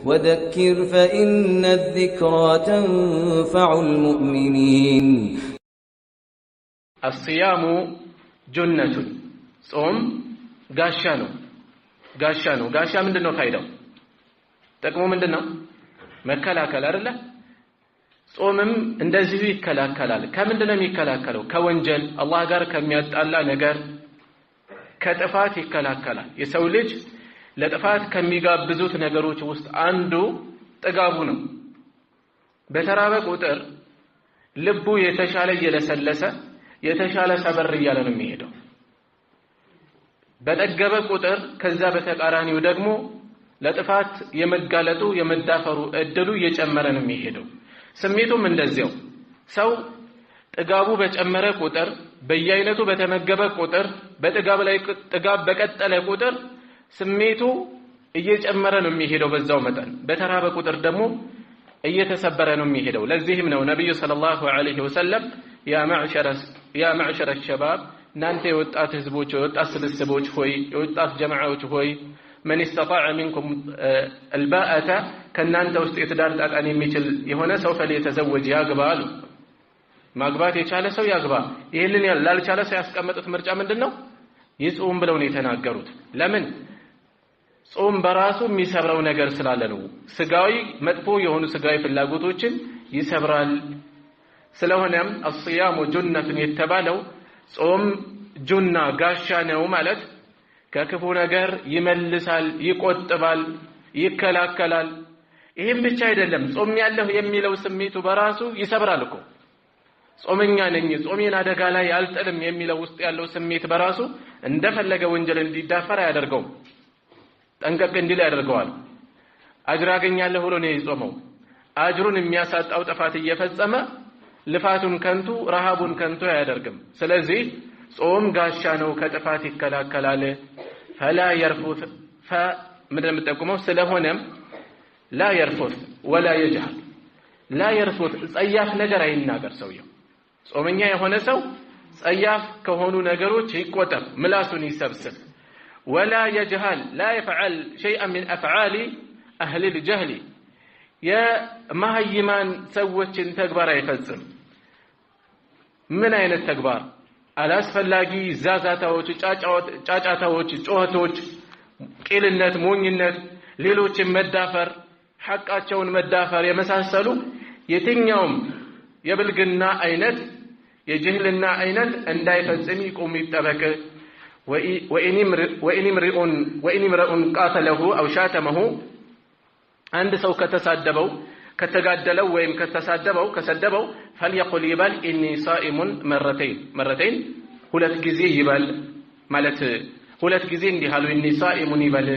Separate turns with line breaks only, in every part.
وذكر فإن الذكرى تنفع المؤمنين
الصيام جنة صوم ጋሻ ምንድነው ፋይዳው ጥቅሙ ምንድነው መከላከል አይደለ ጾምም እንደዚህ ይከላከላል ከምንድነው የሚከላከለው ከወንጀል አላህ ጋር ከሚያጣላ ነገር ከጥፋት ይከላከላል የሰው ልጅ ለጥፋት ከሚጋብዙት ነገሮች ውስጥ አንዱ ጥጋቡ ነው በተራበ ቁጥር ልቡ የተሻለ እየለሰለሰ የተሻለ ሰበር እያለ ነው የሚሄደው በጠገበ ቁጥር ከዛ በተቃራኒው ደግሞ ለጥፋት የመጋለጡ የመዳፈሩ እድሉ እየጨመረ ነው የሚሄደው ስሜቱም እንደዚያው ሰው ጥጋቡ በጨመረ ቁጥር በየአይነቱ በተመገበ ቁጥር በጥጋብ ላይ ጥጋብ በቀጠለ ቁጥር ስሜቱ እየጨመረ ነው የሚሄደው በዛው መጠን በተራበ ቁጥር ደግሞ እየተሰበረ ነው የሚሄደው ለዚህም ነው ነብዩ ሰለላሁ ዐለይሂ ወሰለም ያ ማዕሸረ الشباب እናንተ የወጣት ህዝቦች የወጣት ስብስቦች ሆይ የወጣት ጀማዓዎች ሆይ من استطاع منكم الباءة ከናንተ ውስጥ የትዳር ጣጣን የሚችል የሆነ ሰው ፈለየተዘወጅ ያግባሉ ማግባት የቻለ ሰው ያግባ ይሄንን ያላልቻለ ሰው ያስቀመጡት ምርጫ ምንድነው ይጾም ብለው ነው የተናገሩት ለምን ጾም በራሱ የሚሰብረው ነገር ስላለ ነው ስጋዊ መጥፎ የሆኑ ስጋዊ ፍላጎቶችን ይሰብራል ስለሆነም الصيام جنة የተባለው ጾም ጁና ጋሻ ነው ማለት ከክፉ ነገር ይመልሳል ይቆጥባል ይከላከላል ይሄን ብቻ አይደለም ጾም ያለው የሚለው ስሜቱ በራሱ ይሰብራል እኮ ጾመኛ ነኝ ጾሜን አደጋ ላይ አልጥልም የሚለው ውስጥ ያለው ስሜት በራሱ እንደፈለገ ወንጀል እንዲዳፈር ያደርገው ጠንቀቅ እንዲል ያደርገዋል አጅር አገኛለሁ ብሎ ነው የጾመው አጅሩን የሚያሳጣው ጥፋት እየፈጸመ ልፋቱን ከንቱ ረሃቡን ከንቱ ያደርግም ስለዚህ ጾም ጋሻ ነው ከጥፋት ይከላከላል فلا يرفث ምንድነው ተጠቅመው ስለሆነም لا يرفث ولا يجهل لا يرفث ጸያፍ ነገር አይናገር ሰውየው ጾመኛ የሆነ ሰው ጸያፍ ከሆኑ ነገሮች ይቆጠብ ምላሱን ይሰብስብ ولا يجهل لا يفعل شيئا من افعال اهل الجهل يا ማህይማን ሰዎችን ተግባር አይፈጽም ምን አይነት ተግባር አላስፈላጊ ዛዛታዎች ጫጫታዎች ጮህቶች ቂልነት ሞኝነት ሌሎችን መዳፈር ሐቃቸውን መዳፈር የመሳሰሉ የትኛውም የብልግና አይነት የጅህልና አይነት እንዳይፈጽም ይቆም ይጠበቅ ወኢንም ረኡን ቃተለሁ አው ሻተመሁ አንድ ሰው ከተሳደበው ከተጋደለው ወይም ከሰደበው فليقل يبال اني صائم مرتين ሁለት ጊዜ ይባል ማለት ሁለት ጊዜ እንዲህ አሉ اني صائم ይባል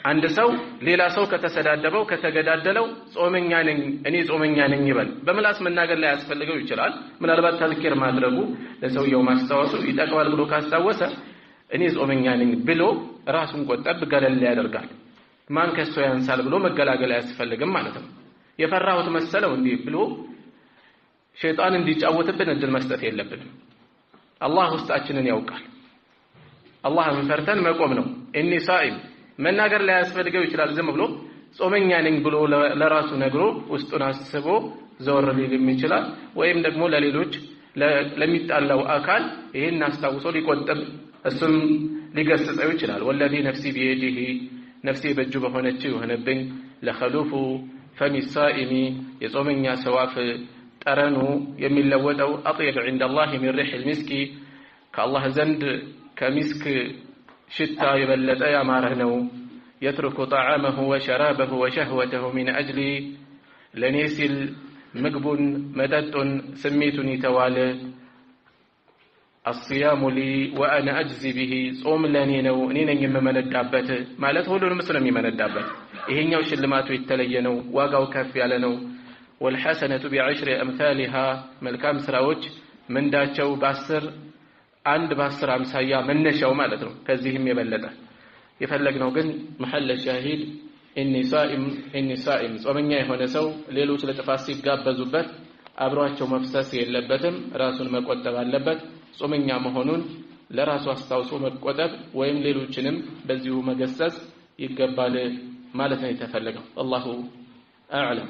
አንድ ሰው ሌላ ሰው ከተሰዳደበው ከተገዳደለው ጾመኛ ነኝ እኔ ጾመኛ ነኝ ይባል በመላስ መናገር ላይ ያስፈልገው ይችላል ምናልባት ተዝኪር ማድረጉ ለሰውየው ማስተዋወሱ ይጠቅማል ብሎ ካስታወሰ እኔ ጾመኛ ነኝ ብሎ ራሱን ቆጠብ ገለል ያደርጋል ማን ከሱ ያንሳል ብሎ መገላገል ያስፈልግም ማለት ነው የፈራሁት መሰለው እንዴ ብሎ ሸይጣን እንዲጫወትብን እድል መስጠት የለብንም አላህ ውስጣችንን ያውቃል አላህን ፈርተን መቆም ነው እኒ ሳኢም መናገር ላይ ያስፈልገው ይችላል ዝም ብሎ ጾመኛ ነኝ ብሎ ለራሱ ነግሮ ውስጡን አስቦ ዘወር ሊልም ይችላል ወይም ደግሞ ለሌሎች ለሚጣላው አካል ይሄን አስተዋውሶ ሊቆጥብ እሱም ሊገስጸው ይችላል ወለዚ ነፍሲ ቢየዲሂ ነፍሴ በእጁ በሆነችው የሆነብኝ ለኸሉፉ ፈሚ ሳኢሚ የጾመኛ ሰዋፍ ጠረኑ የሚለወጠው አጥየብ عند الله من ريح المسك ከአላህ ዘንድ ከሚስክ ሽታ የበለጠ ያማረ ነው يترك طعامه وشرابه وشهوته من أجل ለኔሲል ምግቡን መጠጡን ስሜቱን ይተዋል الصيام لي وانا اجزي به ጾም ለኔ ነው እኔ ነኝ የምመነዳበት ማለት ሁሉንም ስለሚ መነዳበት ይሄኛው ሽልማቱ የተለየ ነው ዋጋው ከፍ ያለ ነው والحسنه ب10 امثالها መልካም ስራዎች ምንዳቸው በ10 አንድ በ10 አምሳያ መነሻው ማለት ነው ከዚህም የበለጠ የፈለግነው ግን መሐል ሻሂድ ኢኒ ሳኢም ጾመኛ የሆነ ሰው ሌሎች ለጥፋት ሲጋበዙበት አብሯቸው መፍሰስ የለበትም ራሱን መቆጠብ አለበት ጾመኛ መሆኑን ለራሱ አስተዋውሶ መቆጠብ ወይም ሌሎችንም በዚሁ መገሰጽ ይገባል ማለት ነው የተፈለገው። አላሁ አዕለም።